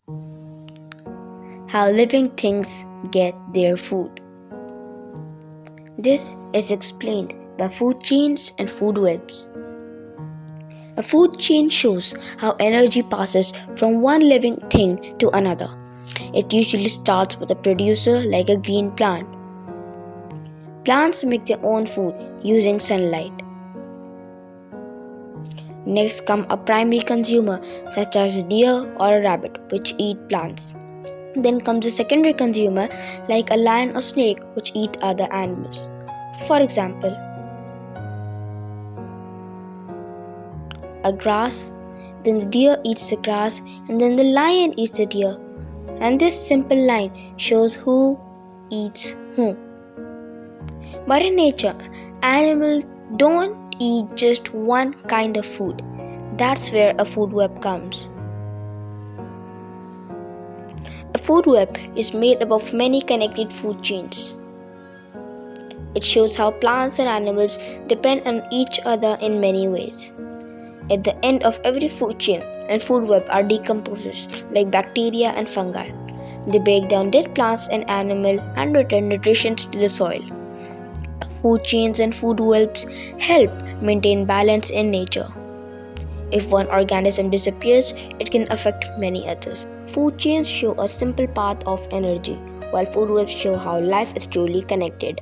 How living things get their food. This is explained by food chains and food webs. A food chain shows how energy passes from one living thing to another. It usually starts with a producer like a green plant. Plants make their own food using sunlight. Next come a primary consumer such as a deer or a rabbit which eat plants. Then comes a secondary consumer like a lion or snake which eat other animals. For example, a grass, then the deer eats the grass and then the lion eats the deer. And this simple line shows who eats whom. But in nature, animals don't eat just one kind of food. That's where a food web comes. A food web is made up of many connected food chains. It shows how plants and animals depend on each other in many ways. At the end of every food chain and food web are decomposers like bacteria and fungi. They break down dead plants and animals and return nutrition to the soil. Food chains and food webs help maintain balance in nature. If one organism disappears, it can affect many others. Food chains show a simple path of energy, while food webs show how life is truly connected.